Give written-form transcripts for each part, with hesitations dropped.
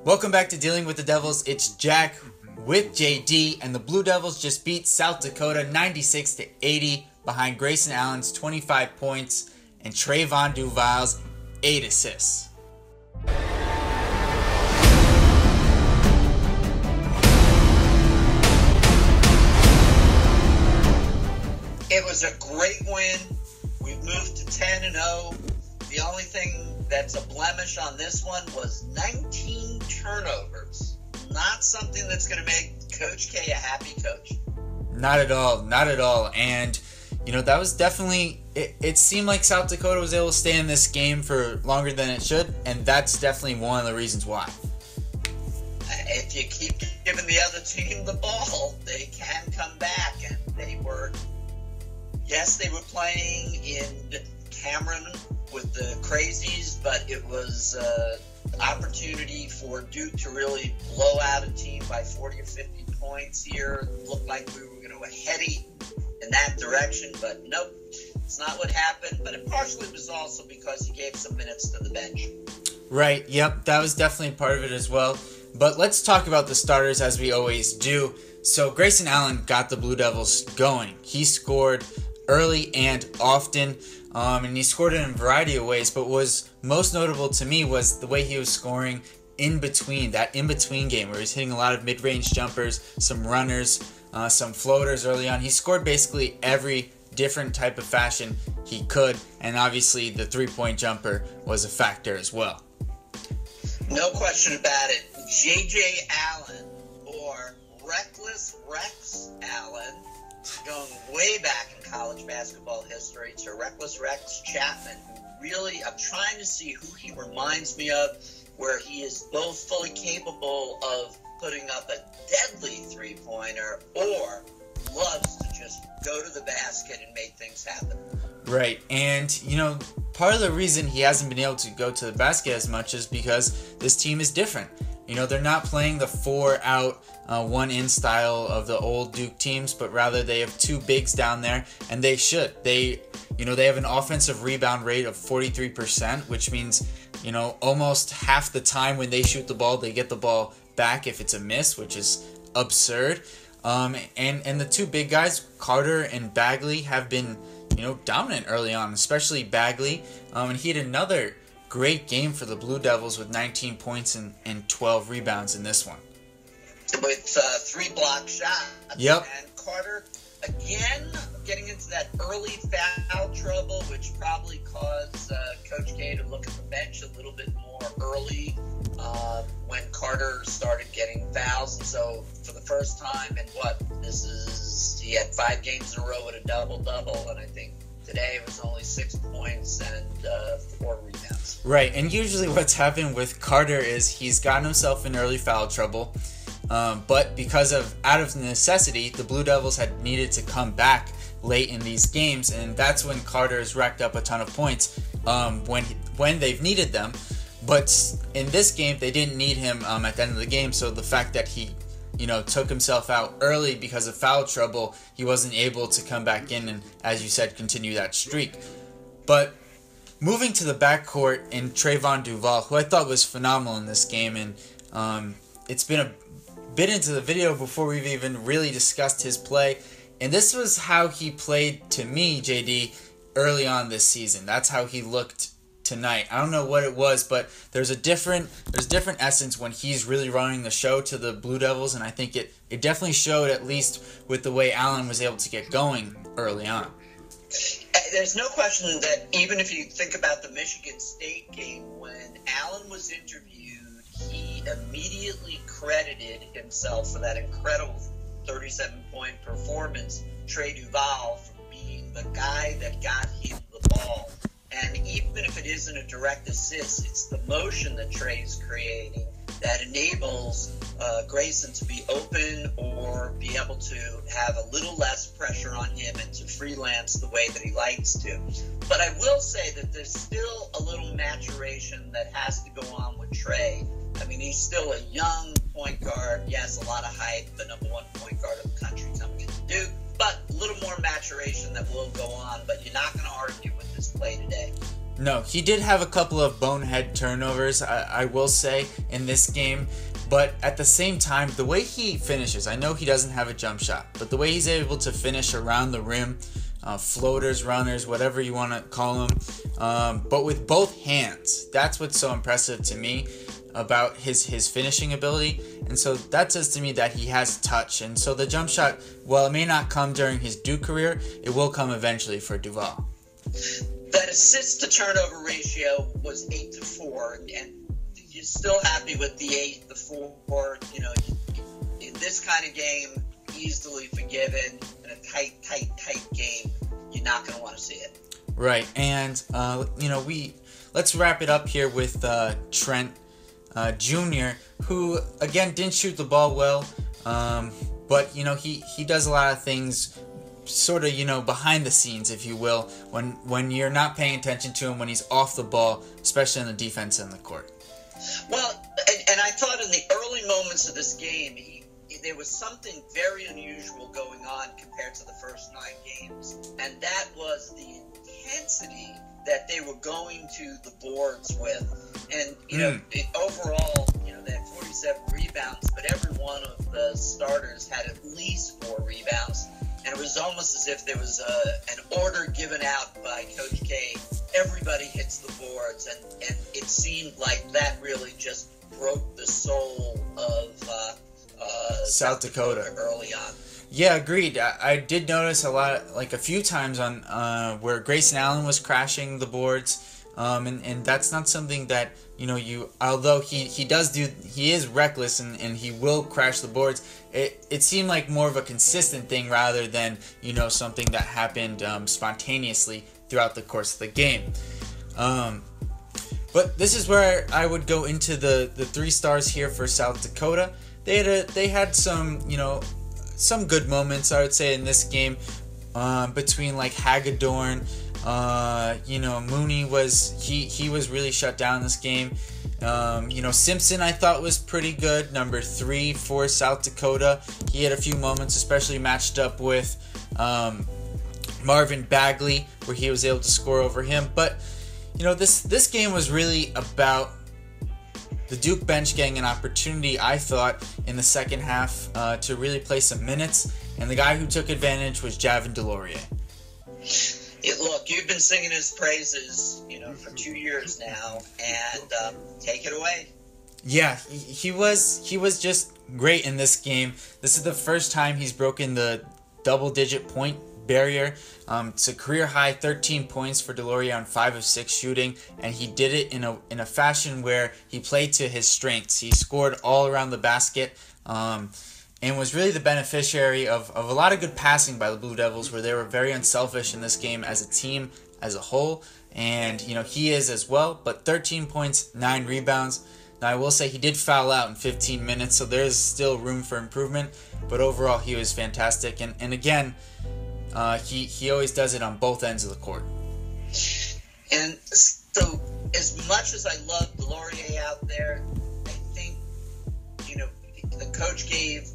Welcome back to Dealing with the Devils. It's Jack with JD, and the Blue Devils just beat South Dakota 96-80 behind Grayson Allen's 25 points and Trayvon Duval's 8 assists. It was a great win. We've moved to 10-0. The only thing that's a blemish on this one was 19 turnovers. Not something that's going to make Coach K a happy coach. Not at all. And, that was definitely, it seemed like South Dakota was able to stay in this game for longer than it should, and that's definitely one of the reasons why. If you keep giving the other team the ball, they can come back, and they were playing in Cameron with the Crazies, but it was an opportunity for Duke to really blow out a team by 40 or 50 points here. It looked like we were going to head in that direction, but nope, it's not what happened. But it partially was also because he gave some minutes to the bench. Right, yep, that was definitely part of it as well. But let's talk about the starters as we always do. So Grayson Allen got the Blue Devils going. He scored early and often, and he scored it in a variety of ways, but what was most notable to me was the way he was scoring in between game where he was hitting a lot of mid-range jumpers, some runners, some floaters early on. He scored basically every different type of fashion he could, and obviously the three-point jumper was a factor as well. No question about it. J.J. Allen, or Reckless Rex Allen, going way back in college basketball history, to Reckless Rex Chapman, who really, I'm trying to see who he reminds me of, where he is both fully capable of putting up a deadly three-pointer or loves to just go to the basket and make things happen. Right, and, part of the reason he hasn't been able to go to the basket as much is because this team is different. They're not playing the 4-out, 1-in style of the old Duke teams, but rather they have two bigs down there, and they should. They have an offensive rebound rate of 43%, which means, almost half the time when they shoot the ball, they get the ball back if it's a miss, which is absurd. And the two big guys, Carter and Bagley, have been, dominant early on, especially Bagley. And he had another great game for the Blue Devils with 19 points and 12 rebounds in this one. With 3 block shots. Yep. And Carter, again, getting into that early foul trouble, which probably caused Coach K to look at the bench a little bit more early when Carter started getting fouls. And so for the first time in he had 5 games in a row with a double-double, and I think today it was only 6 points and 4 rebounds. Right, and usually what's happened with Carter is he's gotten himself in early foul trouble, but out of necessity, the Blue Devils had needed to come back late in these games, and that's when Carter has racked up a ton of points when they've needed them. But in this game, they didn't need him at the end of the game, so the fact that he took himself out early because of foul trouble, he wasn't able to come back in and, as you said, continue that streak. But moving to the backcourt in Trayvon Duval, who I thought was phenomenal in this game, and it's been a bit into the video before we've even really discussed his play, and this was how he played to me, JD, early on this season. That's how he looked tonight. I don't know what it was, but there's different essence when he's really running the show to the Blue Devils, and I think it definitely showed, at least with the way Allen was able to get going early on. There's no question that even if you think about the Michigan State game, when Allen was interviewed, he immediately credited himself for that incredible 37-point performance, Trey Duval, for being the guy that got him the ball. And even if it isn't a direct assist, it's the motion that Trey's creating that enables Grayson to be open or be able to have a little less pressure on him and to freelance the way that he likes to. But I will say that there's still a little maturation that has to go on with Trey. I mean, he's still a young point guard. Yes, a lot of hype, the number 1 point guard of the country coming into Duke. But a little more maturation that will go on, but you're not going to argue with this play today. No, he did have a couple of bonehead turnovers, I will say, in this game. But at the same time, the way he finishes, I know he doesn't have a jump shot, but the way he's able to finish around the rim, floaters, runners, whatever you want to call them, but with both hands, that's what's so impressive to me about his finishing ability. And so that says to me that he has touch. And so the jump shot, while it may not come during his Duke career, it will come eventually for Duval. That assist to turnover ratio was 8-4, and you're still happy with the 8, the 4. You know, in this kind of game, easily forgiven. In a tight game, you're not going to want to see it. Right, and let's wrap it up here with Trent Jr., who again didn't shoot the ball well, but he does a lot of things sort of behind the scenes, if you will, when you're not paying attention to him when he's off the ball, especially in the defense end of the court. Well, and I thought in the early moments of this game, there was something very unusual going on compared to the first 9 games, and that was the intensity that they were going to the boards with. And overall, they had 47 rebounds, but every one of the starters had at least 4 rebounds. And it was almost as if there was an order given out by Coach K. Everybody hits the boards, and it seemed like that really just broke the soul of South Dakota early on. Yeah, agreed. I did notice a few times on where Grayson Allen was crashing the boards, and that's not something that although he is reckless and he will crash the boards. It seemed like more of a consistent thing rather than something that happened spontaneously throughout the course of the game. But this is where I would go into the 3 stars here for South Dakota. They had some some good moments, I would say, in this game, between like Hagedorn. Mooney was really shut down this game. Simpson I thought was pretty good, number 3 for South Dakota. He had a few moments, especially matched up with Marvin Bagley, where he was able to score over him. But this game was really about the Duke bench getting an opportunity, I thought, in the second half to really play some minutes, and the guy who took advantage was Javin DeLaurier. Look, you've been singing his praises, for 2 years now, and take it away. Yeah, he was just great in this game. This is the first time he's broken the double-digit point barrier. It's a career-high 13 points for DeLaurier on 5 of 6 shooting, and he did it in a fashion where he played to his strengths. He scored all around the basket, and was really the beneficiary of a lot of good passing by the Blue Devils, where they were very unselfish in this game as a team, as a whole. And, he is as well, but 13 points, 9 rebounds. Now, I will say he did foul out in 15 minutes, so there's still room for improvement. But overall, he was fantastic. And again, he always does it on both ends of the court. And so, as much as I love DeLaurier out there, I think, the coach gave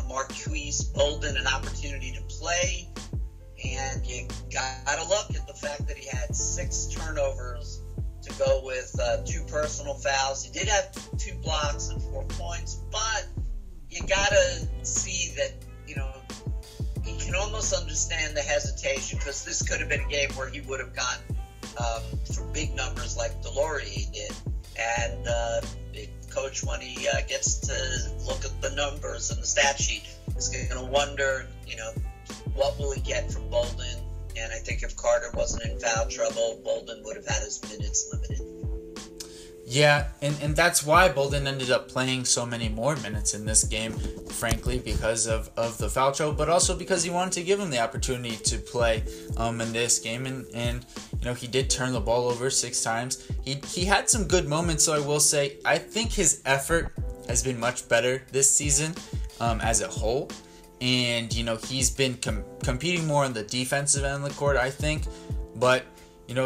Marquise Bolden an opportunity to play, and you gotta look at the fact that he had 6 turnovers to go with 2 personal fouls. He did have 2 blocks and 4 points, but you gotta see that you can almost understand the hesitation, because this could have been a game where he would have gone for big numbers like DeLaurier did, and coach, when he gets to look at the numbers and the stat sheet, is going to wonder, what will he get from Bolden? And I think if Carter wasn't in foul trouble, Bolden would have had his minutes limited. Yeah, and that's why Bolden ended up playing so many more minutes in this game, frankly, because of the foul trouble, but also because he wanted to give him the opportunity to play in this game. And he did turn the ball over 6 times. He had some good moments, so I will say I think his effort has been much better this season as a whole. And, he's been competing more on the defensive end of the court, I think. But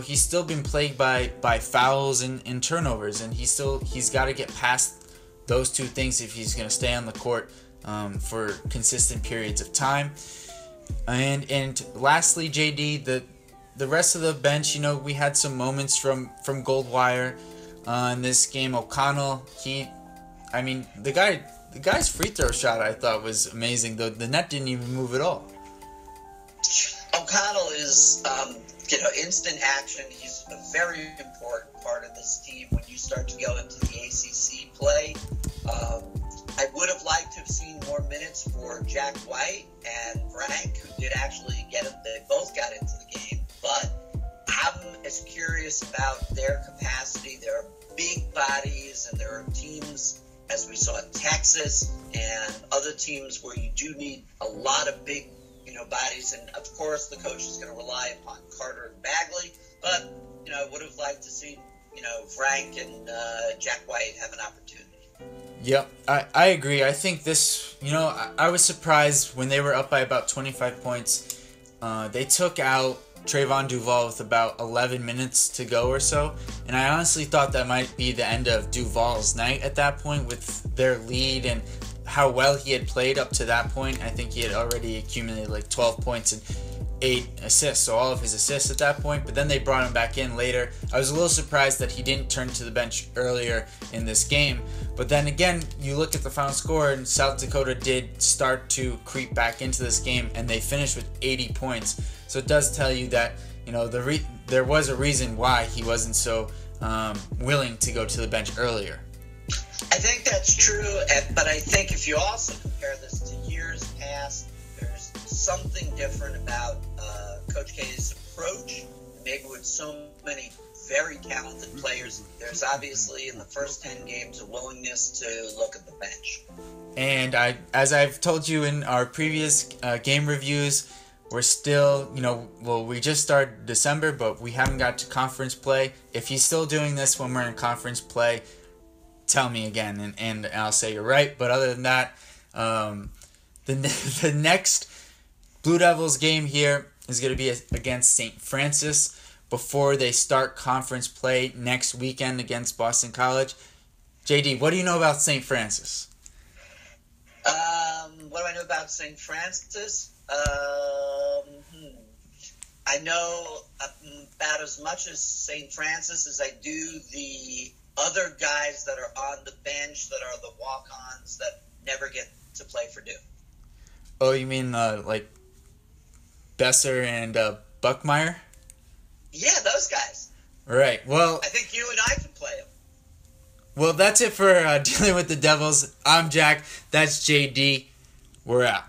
he's still been plagued by fouls and turnovers, and he's got to get past those 2 things if he's going to stay on the court for consistent periods of time. And lastly, JD, the rest of the bench, we had some moments from Goldwire in this game. O'Connell, the guy's free throw shot I thought was amazing. The net didn't even move at all. O'Connell is, instant action. He's a very important part of this team when you start to go into the ACC play. I would have liked to have seen more minutes for Jack White and Frank, who did actually get it. They both got into the game, but I'm as curious about their capacity. There are big bodies, and there are teams, as we saw in Texas, and other teams where you do need a lot of big, bodies. And of course, the coach is going to rely upon Carter and Bagley, but I would have liked to see Frank and Jack White have an opportunity. Yep, I agree. I think this, I was surprised when they were up by about 25 points. They took out Trayvon Duval with about 11 minutes to go or so, and I honestly thought that might be the end of Duval's night at that point with their lead and how well he had played up to that point. I think he had already accumulated like 12 points and 8 assists, so all of his assists at that point, but then they brought him back in later. I was a little surprised that he didn't turn to the bench earlier in this game, but then again, you look at the final score and South Dakota did start to creep back into this game, and they finished with 80 points, so it does tell you that there was a reason why he wasn't so willing to go to the bench earlier. I think that's true, but I think if you also compare this to years past, there's something different about Coach K's approach. Maybe with so many very talented players, there's obviously in the first 10 games a willingness to look at the bench. And as I've told you in our previous game reviews, we're still, we just started December, but we haven't got to conference play. If he's still doing this when we're in conference play, tell me again, and I'll say you're right. But other than that, the next Blue Devils game here is going to be against St. Francis before they start conference play next weekend against Boston College. JD, what do you know about St. Francis? What do I know about St. Francis? I know about as much as St. Francis as I do the other guys that are on the bench that are the walk-ons that never get to play for Duke. Oh, you mean like Besser and Buckmeyer? Yeah, those guys. Right. Well, I think you and I can play them. Well, that's it for Dealing with the Devils. I'm Jack. That's JD. We're out.